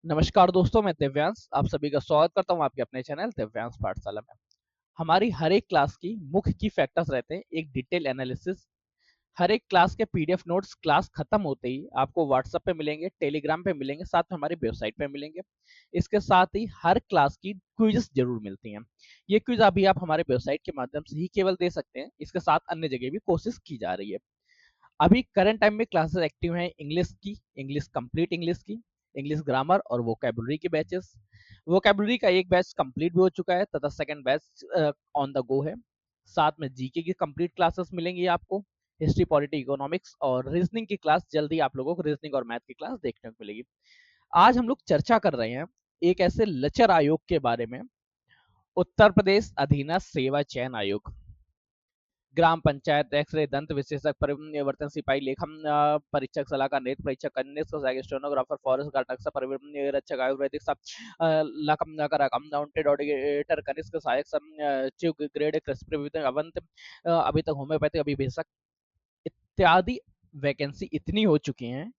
नमस्कार दोस्तों, मैं दिव्यांश आप सभी का स्वागत करता हूं आपके अपने चैनल दिव्यांश पाठशाला में। हमारी हर एक क्लास की मुख्य की फैक्टर्स रहते हैं, एक डिटेल एनालिसिस। हर एक क्लास के पीडीएफ नोट्स क्लास खत्म होते ही आपको व्हाट्सएप पे मिलेंगे, टेलीग्राम पे मिलेंगे, साथ में हमारी वेबसाइट पे मिलेंगे। इसके साथ ही हर क्लास की क्विज़ जरूर मिलती हैं। ये क्विज अभी आप हमारे वेबसाइट के माध्यम से ही केवल दे सकते हैं, इसके साथ अन्य जगह भी कोशिश की जा रही है। अभी करंट टाइम में क्लासेस एक्टिव हैं इंग्लिश की, इंग्लिश कंप्लीट इंग्लिश की, इंग्लिश ग्रामर और वोकेबुलरी के बैचेस। वोकेबुलरी का एक बैच कंप्लीट भी हो चुका है तथा second batch on the go है। साथ में जीके की कंप्लीट क्लासेस मिलेंगी आपको। हिस्ट्री, पॉलिटी, इकोनॉमिक्स और रीजनिंग की क्लास जल्दी आप लोगों को रीजनिंग और मैथ की क्लास देखने को मिलेगी। आज हम लोग चर्चा कर रहे हैं एक ऐसे लचर आयोग के बारे में, उत्तर प्रदेश अधीनस्थ सेवा चयन आयोग। ग्राम पंचायत एक्सरे दंत विशेषज्ञ परिवर्तन सिपाही लेखन परीक्षक सलाहकार नेत्र परीक्षक कन्या सहायक स्टेनोग्राफर फॉरेस्ट गार्ड नक्शा परिवर्तन रक्षक आयुर्वेदिक सब लकम अकाउंटेंट ऑडिटर कनिष्ठ सहायक चीफ ग्रेड कृषि अवंत अभी तक होम्योपैथिक अभिवेशक इत्यादि वैकेंसी इतनी हो चुकी हैं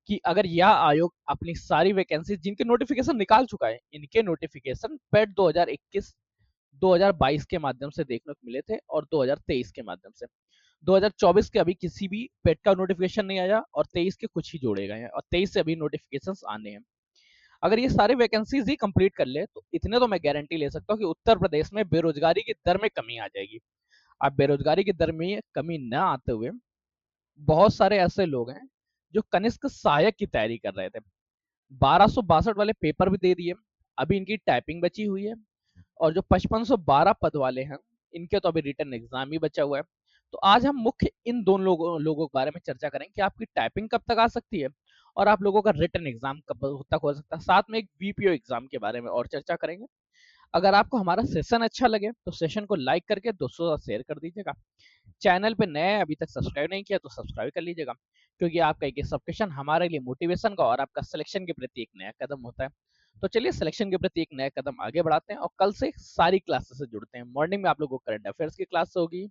कि अगर यह आयोग अपनी सारी वैकेंसी जिनके नोटिफिकेशन निकाल चुका है, इनके नोटिफिकेशन पेट 2021 2022 के माध्यम से देखने को मिले थे और 2023 के माध्यम से। 2024 के अभी किसी भी पेट का नोटिफिकेशन नहीं आया और 23 के कुछ ही जोड़े गए हैं और 23 से अभी नोटिफिकेशंस आने हैं। अगर ये सारे वैकेंसीज ही कंप्लीट कर ले तो इतने तो मैं गारंटी ले सकता हूँ कि उत्तर प्रदेश में बेरोजगारी की दर में कमी आ जाएगी। अब बेरोजगारी की दर में कमी न आते हुए बहुत सारे ऐसे लोग हैं जो कनिष्ठ सहायक की तैयारी कर रहे थे, 1262 वाले पेपर भी दे दिए, अभी इनकी टाइपिंग बची हुई है। और जो 5512 पद वाले हैं, इनके तो अभी रिटर्न एग्जाम ही बचा हुआ है। तो आज हम मुख्य इन दोनों लोगों के बारे में चर्चा करेंगे कि आपकी टाइपिंग कब तक आ सकती है और आप लोगों का रिटर्न एग्जाम कब तक हो सकता है। साथ में एक बीपीओ एग्जाम के बारे में और चर्चा करेंगे। अगर आपको हमारा सेशन अच्छा लगे तो सेशन को लाइक करके दोस्तों से शेयर कर दीजिएगा। चैनल पे नए अभी तक सब्सक्राइब नहीं किया तो सब्सक्राइब कर लीजिएगा, क्योंकि आपका एक सब्सक्रिप्शन हमारे लिए मोटिवेशन का और आपका सिलेक्शन के प्रति एक नया कदम होता है। तो चलिए सिलेक्शन के प्रति एक नया कदम आगे बढ़ाते हैं और कल से सारी क्लासेस से जुड़ते हैं। मॉर्निंग में आप लोगों को करंट अफेयर्स की क्लास होगी,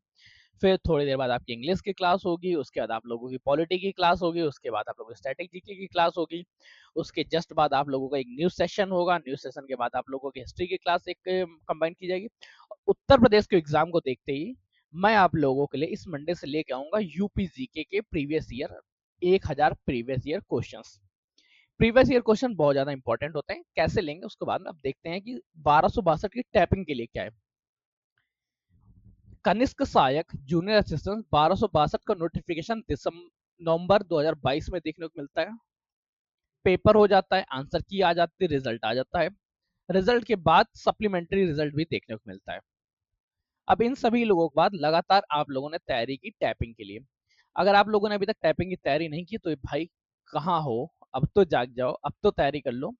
फिर थोड़ी देर बाद आपकी इंग्लिश की क्लास होगी, उसके बाद आप लोगों की पॉलिटी की क्लास होगी, उसके बाद आप लोगों की स्टैटिक जीके की क्लास होगी, उसके जस्ट बाद आप लोगों का एक न्यूज सेशन होगा, न्यूज सेशन के बाद आप लोगों की हिस्ट्री की क्लास एक कंबाइन की जाएगी। उत्तर प्रदेश के एग्जाम को देखते ही मैं आप लोगों के लिए इस मंडे से लेके आऊंगा यूपी जीके के previous year 1000 previous year questions. Previous year question बहुत ज्यादा इंपॉर्टेंट होते हैं, कैसे लेंगे उसके बाद में अब देखते हैं कि 1262 की टैपिंग के लिए क्या है। कनिष्क सहायक जूनियर असिस्टेंट 1262 का नोटिफिकेशन नवंबर 2022 में देखने को मिलता है। पेपर हो जाता है, आंसर की आ जाती है, रिजल्ट आ जाता है। रिजल्ट के बाद सप्लीमेंट्री रिजल्ट भी देखने को मिलता है। अब इन सभी लोगों के बाद लगातार आप लोगों ने तैयारी की टैपिंग के लिए। अगर आप लोगों ने अभी तक टैपिंग की तैयारी नहीं की तो भाई कहाँ हो, अब तो जाग जाओ, अब तो तैयारी कर लो।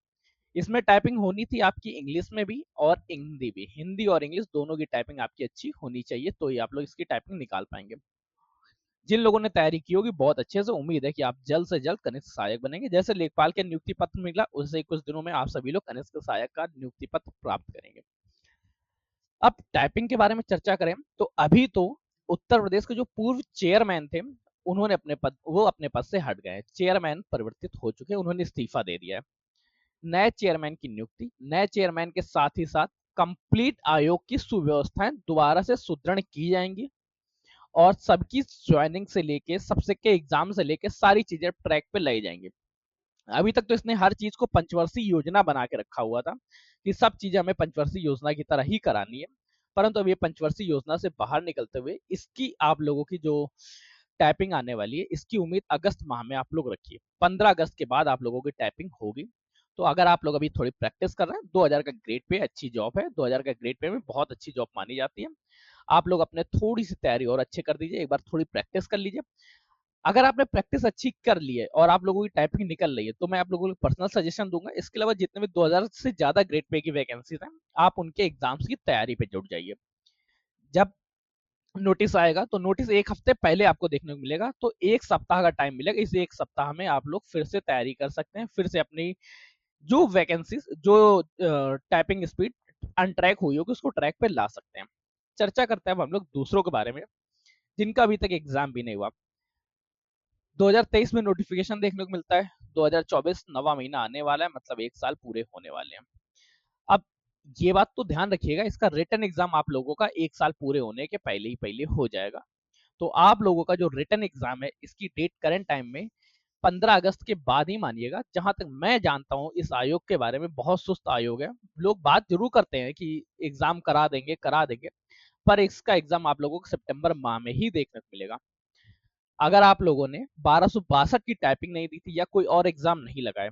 इसमें टाइपिंग होनी थी आपकी इंग्लिश में भी और हिंदी भी, हिंदी और इंग्लिश दोनों की टाइपिंग आपकी अच्छी होनी चाहिए, तो ही आप लोग इसकी टाइपिंग निकाल पाएंगे। जिन लोगों ने तैयारी की होगी बहुत अच्छे से, उम्मीद है कि आप जल्द से जल्द कनिष्ठ सहायक बनेंगे। जैसे लेखपाल के नियुक्ति पत्र मिला उससे कुछ दिनों में आप सभी लोग कनिष्ठ सहायक का नियुक्ति पत्र प्राप्त करेंगे। अब टाइपिंग के बारे में चर्चा करें तो अभी तो उत्तर प्रदेश के जो पूर्व चेयरमैन थे उन्होंने अपने पद से हट गए, चेयरमैन परिवर्तित हो चुके, उन्होंने इस्तीफा दे दिया है। नए चेयरमैन की नियुक्ति, नए चेयरमैन के साथ ही साथ कंप्लीट आयोग की सुव्यवस्थाएं दोबारा से सुदृढ़ की जाएंगी और सबकी ज्वाइनिंग से लेके सबसे के एग्जाम से लेके सारी चीजें ट्रैक पे लाई जाएंगी। अभी तक तो इसने हर चीज को पंचवर्षीय योजना बना के रखा हुआ था कि सब चीजें हमें पंचवर्षीय योजना की तरह ही करानी है, परंतु अब ये पंचवर्षीय योजना से बाहर निकलते हुए इसकी आप लोगों की जो टाइपिंग आने वाली है इसकी उम्मीद अगस्त माह में आप लोग रखिए। 15 अगस्त के बाद आप लोगों की टाइपिंग होगी। तो अगर आप लोग अभी थोड़ी प्रैक्टिस कर रहे हैं, 2000 का ग्रेड पे अच्छी जॉब है, 2000 का ग्रेड पे में बहुत अच्छी जॉब मानी जाती है। आप लोग अपने थोड़ी सी तैयारी और अच्छे कर दीजिए, एक बार थोड़ी प्रैक्टिस कर लीजिए। अगर आपने प्रैक्टिस अच्छी कर ली है और आप लोगों की टाइपिंग निकल रही है तो मैं आप लोगों को पर्सनल सजेशन दूंगा। इसके अलावा जितने भी 2000 से ज्यादा ग्रेड पे की वैकेंसीज हैं, आप उनके एग्जाम्स की तैयारी पे जुट जाइए। जब नोटिस आएगा तो नोटिस एक हफ्ते पहले आपको देखने को मिलेगा, तो एक सप्ताह का टाइम मिलेगा। इस एक सप्ताह में आप लोग फिर से तैयारी कर सकते हैं, फिर से अपनी जो वैकेंसीज जो टाइपिंग स्पीड अनट्रैक हुई होगी उसको ट्रैक पे ला सकते हैं। चर्चा करते हैं अब हम लोग दूसरों के बारे में जिनका अभी तक एग्जाम भी नहीं हुआ। 2023 में नोटिफिकेशन देखने को मिलता है, 2024 नवा महीना आने वाला है, मतलब 1 साल पूरे होने वाले हैं। अब ये बात तो ध्यान रखिएगा, इसका रिटन एग्जाम आप लोगों का 1 साल पूरे होने के पहले ही पहले हो जाएगा। तो आप लोगों का जो रिटन एग्जाम है इसकी डेट करंट टाइम में 15 अगस्त के बाद ही मानिएगा। जहां तक मैं जानता हूं इस आयोग के बारे में, बहुत सुस्त आयोग है। लोग बात जरूर करते हैं कि एग्जाम करा देंगे, पर इसका एग्जाम आप लोगों को सितंबर माह में ही देखने को मिलेगा। अगर आप लोगों ने 1262 की टाइपिंग नहीं दी थी या कोई और एग्जाम नहीं लगाए,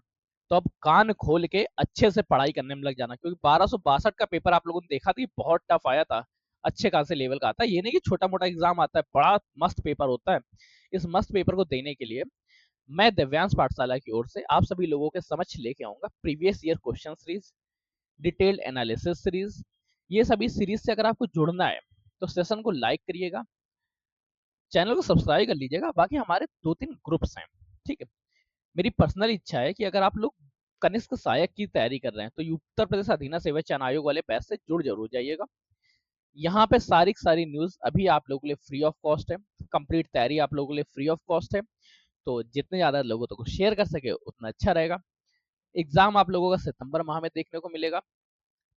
तो अब कान खोल के अच्छे से पढ़ाई करने में लग जाना, क्योंकि 1262 का पेपर आप लोगों ने देखा था, बहुत टफ आया था, अच्छे खासे लेवल का आता है। ये नहीं कि छोटा मोटा एग्जाम आता है, बड़ा मस्त पेपर होता है। इस मस्त पेपर को देने के लिए मैं दिव्यांश पाठशाला की ओर से आप सभी लोगों के समक्ष लेके आऊंगा previous year question series, detailed analysis series. ये सभी सीरीज से अगर आपको जुड़ना है तो सेशन को लाइक करिएगा, चैनल को सब्सक्राइब कर लीजिएगा। बाकी हमारे 2-3 ग्रुप्स हैं, ठीक है। मेरी पर्सनल इच्छा है कि अगर आप लोग कनिष्क सहायक की तैयारी कर रहे हैं तो उत्तर प्रदेश अधीना सेवा चयन आयोग वाले बैच से जुड़ जरूर जाइएगा। यहाँ पे सारी की सारी न्यूज अभी आप लोगों के लिए फ्री ऑफ कॉस्ट है, कंप्लीट तैयारी आप लोगों के लिए फ्री ऑफ कॉस्ट है। तो जितने ज्यादा लोगों तक शेयर कर सके उतना अच्छा रहेगा। एग्जाम आप लोगों का सितंबर माह में देखने को मिलेगा।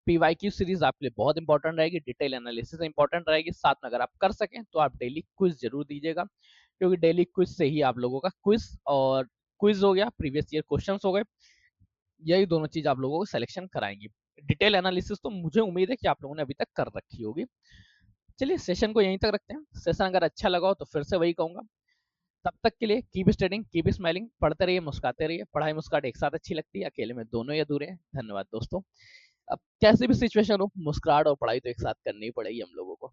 पीवाईक्यू सीरीज आपके लिए बहुत इंपॉर्टेंट रहेगी, डिटेल एनालिसिस इंपॉर्टेंट रहेगी, साथ में अगर आप कर सकें तो आप डेली क्विज जरूर दीजिएगा, क्योंकि डेली क्विज से ही आप लोगों का क्विज और क्विज हो गया, प्रीवियस ईयर क्वेश्चंस हो गए, यही दोनों चीज आप लोगों को सिलेक्शन कराएंगी। डिटेल एनालिसिस तो मुझे उम्मीद है कि आप लोगों ने अभी तक कर रखी होगी। चलिए सेशन को यहीं तक रखते हैं। सेशन अगर अच्छा लगा हो तो फिर से वही कहूंगा, तब तक के लिए कीप स्टडिंग, कीप स्माइलिंग, पढ़ते रहिए, मुस्कुराते रहिए। पढ़ाई मुस्कुराहट एक साथ अच्छी लगती है, अकेले में दोनों ही अधूरे हैं। धन्यवाद दोस्तों। अब कैसी भी सिचुएशन हो, मुस्कुराहट और पढ़ाई तो एक साथ करनी ही पड़ेगी हम लोगों को।